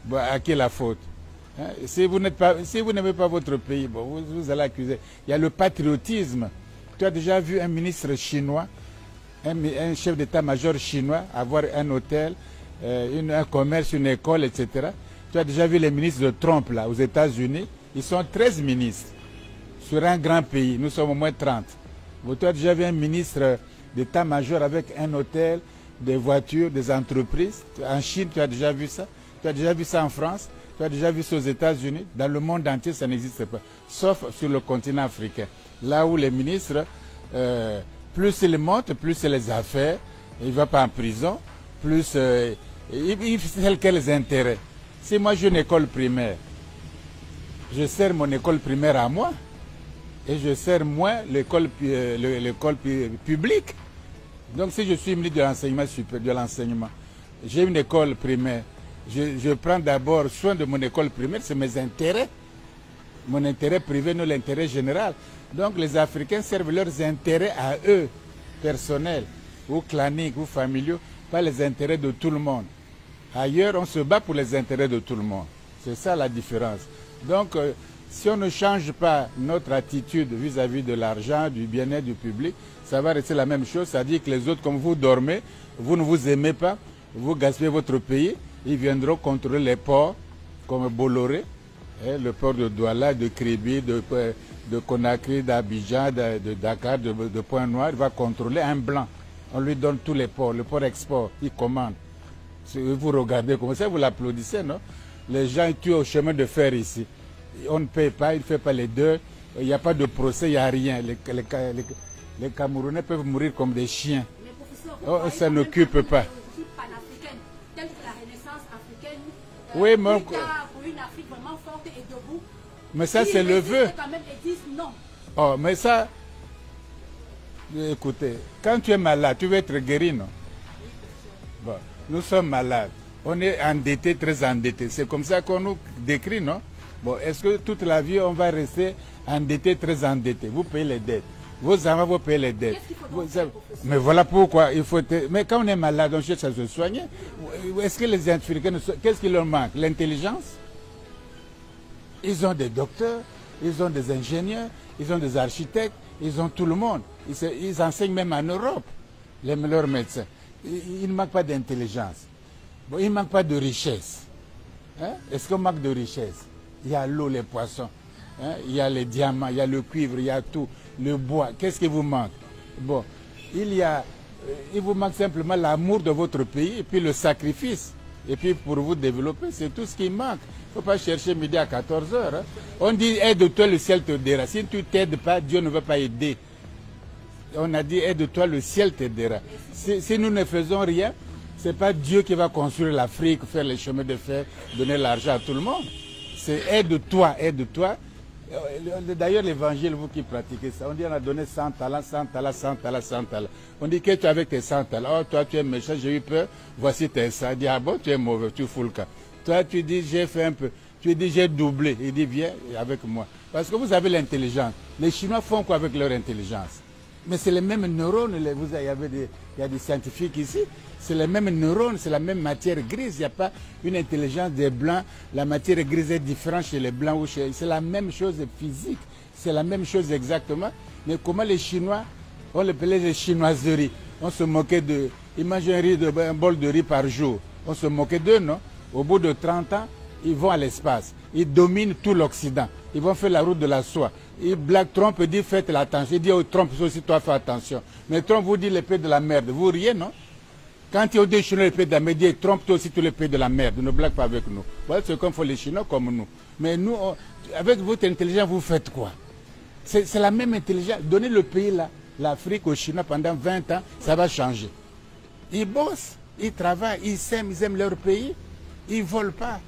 Bon, à qui est la faute? Hein? Si vous n'aimez pas votre pays, bon, vous allez accuser. Il y a le patriotisme. Tu as déjà vu un ministre chinois, un chef d'état-major chinois avoir un hôtel, un commerce, une école, etc. Tu as déjà vu les ministres de Trump là, aux États-Unis. Ils sont 13 ministres sur un grand pays. Nous sommes au moins 30. Bon, tu as déjà vu un ministre d'état-major avec un hôtel, des voitures, des entreprises. En Chine, tu as déjà vu ça. Tu as déjà vu ça en France. Tu as déjà vu ça aux États-Unis. Dans le monde entier, ça n'existe pas. Sauf sur le continent africain. Là où les ministres, plus ils montent, plus c'est les affaires. Il ne va pas en prison. Plus il fait quels intérêts. Si moi j'ai une école primaire, je sers mon école primaire à moi. Et je sers moins l'école publique. Donc si je suis ministre de l'enseignement supérieur, de l'enseignement, j'ai une école primaire, je prends d'abord soin de mon école primaire, c'est mes intérêts. Mon intérêt privé, non l'intérêt général. Donc les Africains servent leurs intérêts à eux, personnels, ou claniques, ou familiaux, pas les intérêts de tout le monde. Ailleurs, on se bat pour les intérêts de tout le monde. C'est ça la différence. Donc, si on ne change pas notre attitude vis-à-vis de l'argent, du bien-être du public, ça va rester la même chose. C'est-à-dire que les autres, comme vous dormez, vous ne vous aimez pas, vous gaspillez votre pays, ils viendront contrôler les ports comme Bolloré, le port de Douala, de Kribi, de Conakry, d'Abidjan, de Dakar, de Pointe-Noire. Il va contrôler un blanc. On lui donne tous les ports, le port export, il commande. Vous regardez comme ça, vous l'applaudissez, non? Les gens tuent au chemin de fer ici. On ne paye pas, il ne fait pas les deux. Il n'y a pas de procès, il n'y a rien. Les Camerounais peuvent mourir comme des chiens. Ça n'occupe pas. Oui, mais ça, c'est le vœu. Oh, mais ça, écoutez, quand tu es malade, tu veux être guéri, non? Bon, nous sommes malades. On est endettés, très endettés. C'est comme ça qu'on nous décrit, non? Bon, est-ce que toute la vie, on va rester endetté, très endetté? Vous payez les dettes. Vos enfants, vous payez les dettes. Mais voilà pourquoi il faut... Mais quand on est malade, on cherche à se soigner. Est-ce que les Africains... Qu'est-ce qui leur manque? L'intelligence? Ils ont des docteurs, ils ont des ingénieurs, ils ont des architectes, ils ont tout le monde. Ils enseignent même en Europe, les meilleurs médecins. Il ne manque pas d'intelligence. Bon, il ne manque pas de richesse. Hein? Est-ce qu'on manque de richesse? Il y a l'eau, les poissons, hein? Il y a les diamants, il y a le cuivre, il y a tout, le bois. Qu'est-ce qui vous manque? Bon, il vous manque simplement l'amour de votre pays et puis le sacrifice. Et puis pour vous développer, c'est tout ce qui manque. Il ne faut pas chercher midi à 14 heures. Hein? On dit aide-toi, le ciel te t'aidera. Si tu ne t'aides pas, Dieu ne va pas aider. On a dit aide-toi, le ciel t'aidera. Si nous ne faisons rien, ce n'est pas Dieu qui va construire l'Afrique, faire les chemins de fer, donner l'argent à tout le monde. C'est aide-toi, aide-toi. D'ailleurs, l'évangile, vous qui pratiquez ça, on dit on a donné 100 talents, 100 talents, 100 talents, 100 talents. On dit que tu es avec tes 100 talents. Oh, toi, tu es méchant, j'ai eu peur, voici tes 100. Il dit, ah bon, tu es mauvais, tu fous le camp. Toi, tu dis, j'ai fait un peu. Tu dis, j'ai doublé. Il dit, viens avec moi. Parce que vous avez l'intelligence. Les Chinois font quoi avec leur intelligence? Mais c'est les mêmes neurones. Il y a des scientifiques ici. C'est les mêmes neurones, c'est la même matière grise. Il n'y a pas une intelligence des blancs. La matière grise est différente chez les blancs ou chez... C'est la même chose physique. C'est la même chose exactement. Mais comment les Chinois, on les appelait les chinoiseries. On se moquait d'eux. Ils mangent un bol de riz par jour. On se moquait d'eux, non? Au bout de 30 ans, ils vont à l'espace. Ils dominent tout l'Occident. Ils vont faire la route de la soie. Black Trump dit faites l'attention. Il dit oh, Trump aussi toi fais attention. Mais Trump vous dit les pays de la merde. Vous riez, non? Quand il y a des Chinois les pays de la merde, il dit Trump toi aussi tous les pays de la merde. Ne blague pas avec nous. Voilà ce qu'on fait les Chinois comme nous. Mais nous, avec votre intelligence, vous faites quoi? C'est la même intelligence. Donnez le pays là, l'Afrique aux Chinois pendant 20 ans, ça va changer. Ils bossent, ils travaillent, ils aiment leur pays. Ils ne volent pas.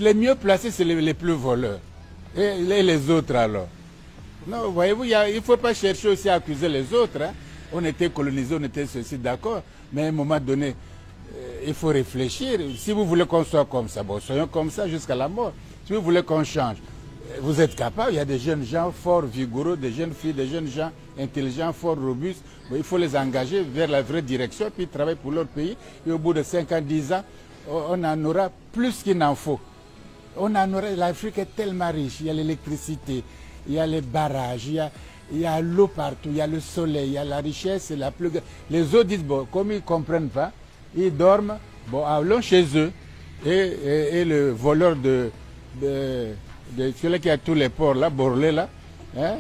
Les mieux placés, c'est les plus voleurs. Et les autres alors. Non, voyez-vous, il ne faut pas chercher aussi à accuser les autres. Hein. On était colonisés, on était ceci, d'accord. Mais à un moment donné, il faut réfléchir. Si vous voulez qu'on soit comme ça, bon, soyons comme ça jusqu'à la mort. Si vous voulez qu'on change, vous êtes capable. Il y a des jeunes gens forts, vigoureux, des jeunes filles, des jeunes gens intelligents, forts, robustes. Bon, il faut les engager vers la vraie direction, puis travailler pour leur pays. Et au bout de 5 ans, 10 ans, on en aura plus qu'il n'en faut. On en aura, l'Afrique est tellement riche, il y a l'électricité, il y a les barrages, il y a l'eau partout, il y a le soleil, il y a la richesse, la plus grande. Les autres disent, bon, comme ils ne comprennent pas, ils dorment, bon, allons chez eux. Et le voleur de celui qui a tous les ports là, Borlé là, hein,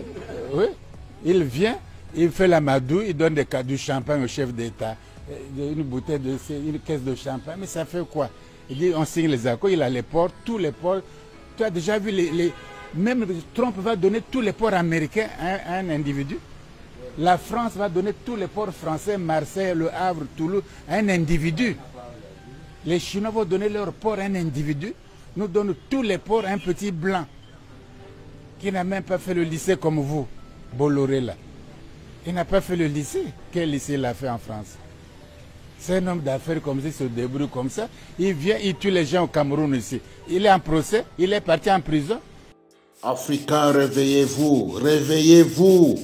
oui, il vient, il fait la madouille, il donne du champagne au chef d'État, une bouteille une caisse de champagne, mais ça fait quoi? Il dit on signe les accords, il a les ports, tous les ports. Tu as déjà vu même Trump va donner tous les ports américains à un individu. La France va donner tous les ports français, Marseille, Le Havre, Toulouse, à un individu. Les Chinois vont donner leur port à un individu. Nous donnons tous les ports à un petit blanc qui n'a même pas fait le lycée comme vous, Bolloré là. Il n'a pas fait le lycée. Quel lycée il a fait en France? C'est un homme d'affaires comme ça, il se débrouille comme ça. Il vient, il tue les gens au Cameroun ici. Il est en procès, il est parti en prison. Africains, réveillez-vous, réveillez-vous.